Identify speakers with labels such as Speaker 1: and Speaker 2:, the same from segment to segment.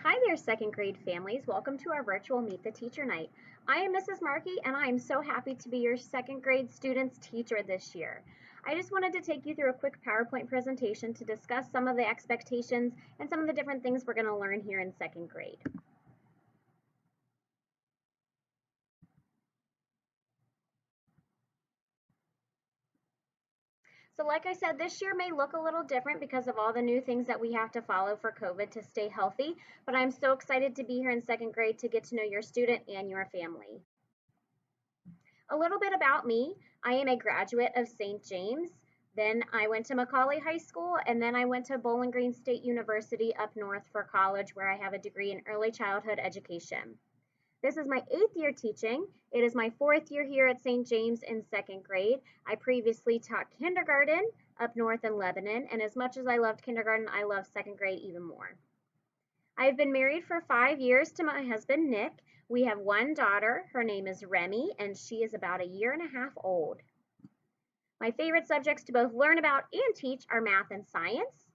Speaker 1: Hi there, second grade families. Welcome to our virtual Meet the Teacher Night. I am Mrs. Markey, and I am so happy to be your second grade students teacher this year. I just wanted to take you through a quick PowerPoint presentation to discuss some of the expectations and some of the different things we're going to learn here in second grade. So like I said, this year may look a little different because of all the new things that we have to follow for COVID to stay healthy, but I'm so excited to be here in second grade to get to know your student and your family. A little bit about me. I am a graduate of St. James. Then I went to Macaulay High School, and then I went to Bowling Green State University up north for college, where I have a degree in early childhood education. This is my 8th year teaching. It is my 4th year here at St. James in second grade. I previously taught kindergarten up north in Lebanon, and as much as I loved kindergarten, I love second grade even more. I've been married for 5 years to my husband, Nick. We have one daughter. Her name is Remy, and she is about a year and a half old. My favorite subjects to both learn about and teach are math and science.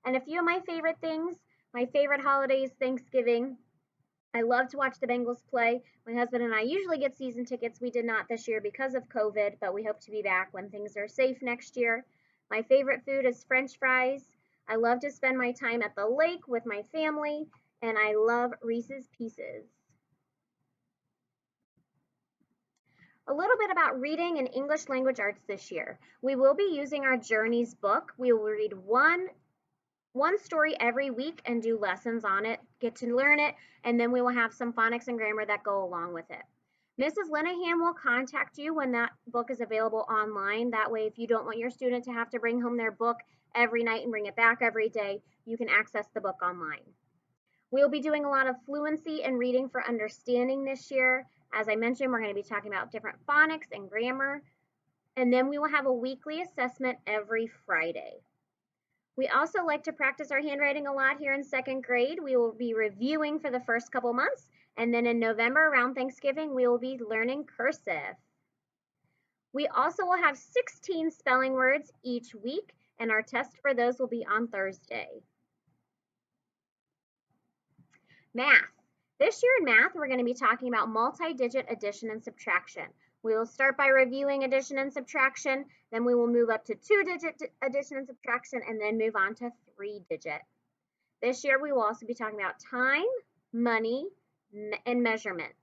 Speaker 1: And a few of my favorite things, my favorite holidays, Thanksgiving. I love to watch the Bengals play. My husband and I usually get season tickets. We did not this year because of COVID, but we hope to be back when things are safe next year. My favorite food is French fries. I love to spend my time at the lake with my family, and I love Reese's Pieces. A little bit about reading and English language arts this year. We will be using our Journeys book. We will read one story every week and do lessons on it, get to learn it, and then we will have some phonics and grammar that go along with it. Mrs. Linehan will contact you when that book is available online. That way, if you don't want your student to have to bring home their book every night and bring it back every day, you can access the book online. We'll be doing a lot of fluency and reading for understanding this year. As I mentioned, we're going to be talking about different phonics and grammar. And then we will have a weekly assessment every Friday. We also like to practice our handwriting a lot here in second grade. We will be reviewing for the first couple months. And then in November, around Thanksgiving, we will be learning cursive. We also will have 16 spelling words each week, and our test for those will be on Thursday. Math. This year in math, we're going to be talking about multi-digit addition and subtraction. We will start by reviewing addition and subtraction, then we will move up to 2-digit addition and subtraction, and then move on to 3-digit. This year, we will also be talking about time, money, and measurement.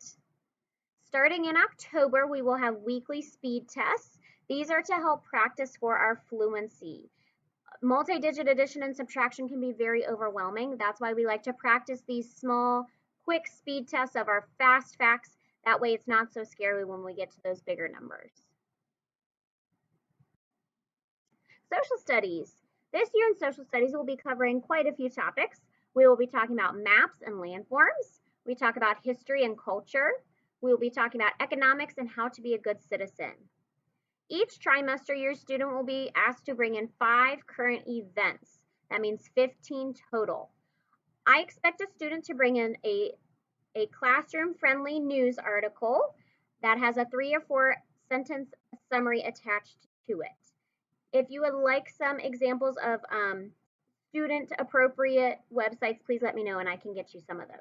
Speaker 1: Starting in October, we will have weekly speed tests. These are to help practice for our fluency. Multi-digit addition and subtraction can be very overwhelming. That's why we like to practice these small, quick speed tests of our fast facts. That way it's not so scary when we get to those bigger numbers. Social studies. This year in social studies, we'll be covering quite a few topics. We will be talking about maps and landforms. We talk about history and culture. We will be talking about economics and how to be a good citizen. Each trimester, your student will be asked to bring in 5 current events. That means 15 total. I expect a student to bring in a classroom-friendly news article that has a 3 or 4 sentence summary attached to it. If you would like some examples of student-appropriate websites, please let me know and I can get you some of those.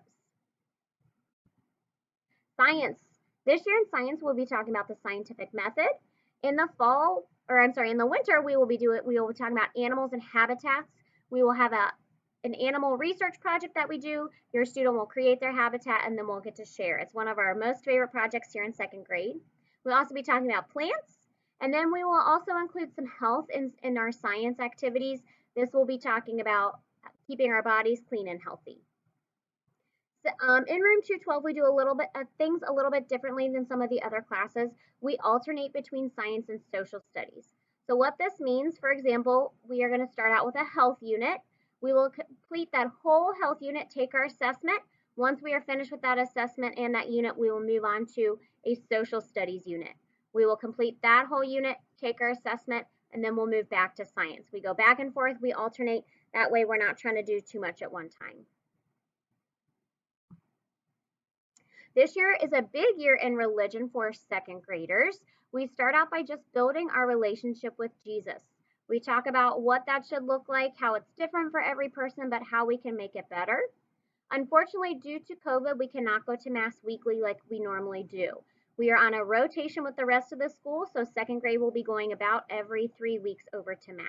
Speaker 1: Science. This year in science, we'll be talking about the scientific method. In the in the winter, we will be talking about animals and habitats. We will have an animal research project that we do. Your student will create their habitat and then we'll get to share. It's one of our most favorite projects here in second grade. We'll also be talking about plants, and then we will also include some health in our science activities. This will be talking about keeping our bodies clean and healthy. In room 212, we do a little bit of things a little bit differently than some of the other classes. We alternate between science and social studies. So what this means, for example, we are going to start out with a health unit. We will complete that whole health unit, take our assessment. Once we are finished with that assessment and that unit, we will move on to a social studies unit. We will complete that whole unit, take our assessment, and then we'll move back to science. We go back and forth, we alternate. That way we're not trying to do too much at one time. This year is a big year in religion for second graders. We start out by just building our relationship with Jesus. We talk about what that should look like, how it's different for every person, but how we can make it better. Unfortunately, due to COVID, we cannot go to Mass weekly like we normally do. We are on a rotation with the rest of the school, so second grade will be going about every 3 weeks over to Mass.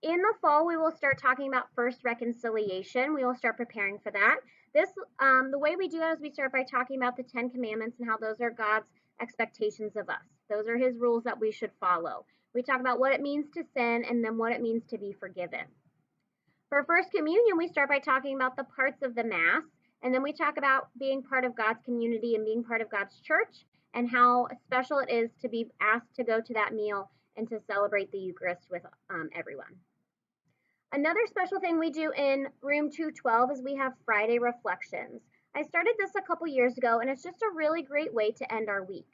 Speaker 1: In the fall, we will start talking about first reconciliation. We will start preparing for that. The way we do that is we start by talking about the 10 Commandments and how those are God's expectations of us. Those are His rules that we should follow. We talk about what it means to sin and then what it means to be forgiven. For First Communion, we start by talking about the parts of the Mass, and then we talk about being part of God's community and being part of God's church and how special it is to be asked to go to that meal and to celebrate the Eucharist with everyone. Another special thing we do in room 212 is we have Friday reflections. I started this a couple years ago, and it's just a really great way to end our week.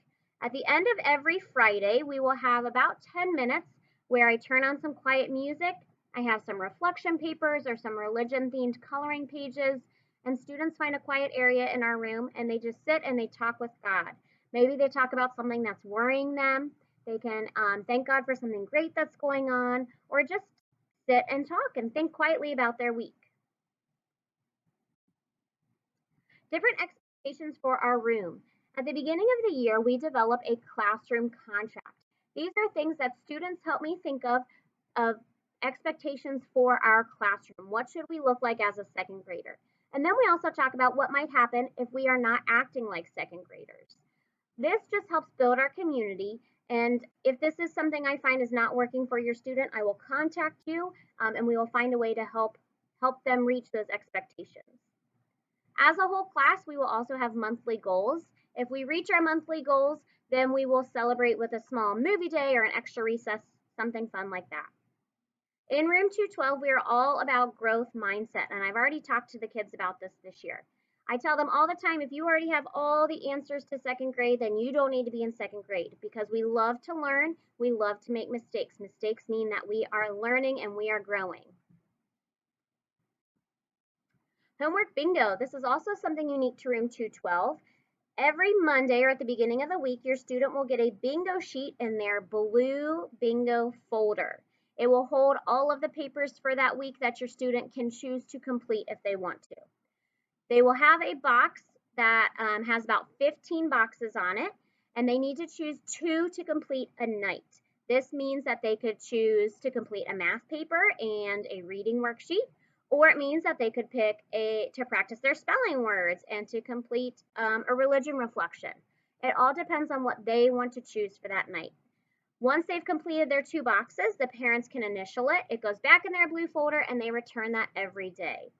Speaker 1: At the end of every Friday, we will have about 10 minutes where I turn on some quiet music. I have some reflection papers or some religion themed coloring pages, and students find a quiet area in our room and they just sit and they talk with God. Maybe they talk about something that's worrying them. They can thank God for something great that's going on, or just sit and talk and think quietly about their week. Different expectations for our room. At the beginning of the year, we develop a classroom contract. These are things that students help me think of expectations for our classroom. What should we look like as a second grader? And then we also talk about what might happen if we are not acting like second graders. This just helps build our community. And if this is something I find is not working for your student, I will contact you and we will find a way to help them reach those expectations. As a whole class, we will also have monthly goals. If we reach our monthly goals, then we will celebrate with a small movie day or an extra recess, something fun like that. In room 212, we are all about growth mindset, and I've already talked to the kids about this year. I tell them all the time, if you already have all the answers to second grade, then you don't need to be in second grade because we love to learn, we love to make mistakes. Mistakes mean that we are learning and we are growing. Homework bingo. This is also something unique to room 212. Every Monday or at the beginning of the week, your student will get a bingo sheet in their blue bingo folder. It will hold all of the papers for that week that your student can choose to complete if they want to. They will have a box that has about 15 boxes on it, and they need to choose 2 to complete a night. This means that they could choose to complete a math paper and a reading worksheet, or it means that they could pick to practice their spelling words and to complete a religion reflection. It all depends on what they want to choose for that night. Once they've completed their 2 boxes, the parents can initial it. It goes back in their blue folder and they return that every day.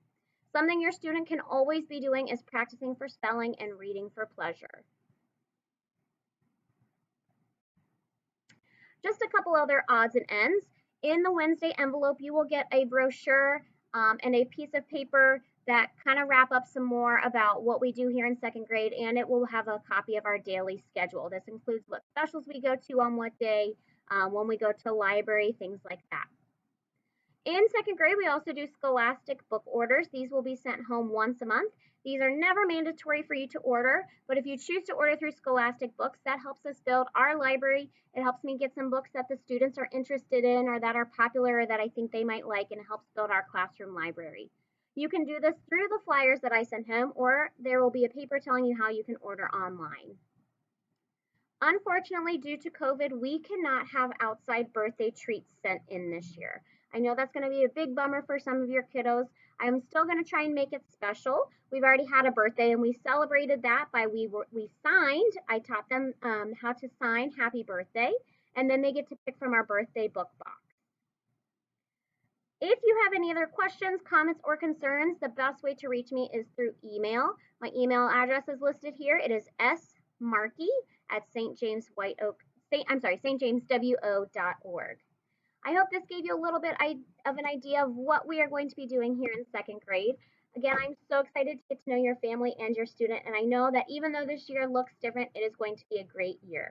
Speaker 1: Something your student can always be doing is practicing for spelling and reading for pleasure. Just a couple other odds and ends. In the Wednesday envelope, you will get a brochure and a piece of paper that kind of wrap up some more about what we do here in second grade, and it will have a copy of our daily schedule. This includes what specials we go to on what day, when we go to the library, things like that. In second grade, we also do scholastic book orders. These will be sent home once a month. These are never mandatory for you to order, but if you choose to order through Scholastic Books, that helps us build our library. It helps me get some books that the students are interested in or that are popular or that I think they might like, and it helps build our classroom library. You can do this through the flyers that I send home, or there will be a paper telling you how you can order online. Unfortunately, due to COVID, we cannot have outside birthday treats sent in this year. I know that's going to be a big bummer for some of your kiddos. I'm still going to try and make it special. We've already had a birthday and we celebrated that by we signed. I taught them how to sign happy birthday, and then they get to pick from our birthday book box. If you have any other questions, comments, or concerns, the best way to reach me is through email. My email address is listed here. It is stjameswo.org. I hope this gave you a little bit of an idea of what we are going to be doing here in second grade. Again, I'm so excited to get to know your family and your student, and I know that even though this year looks different, it is going to be a great year.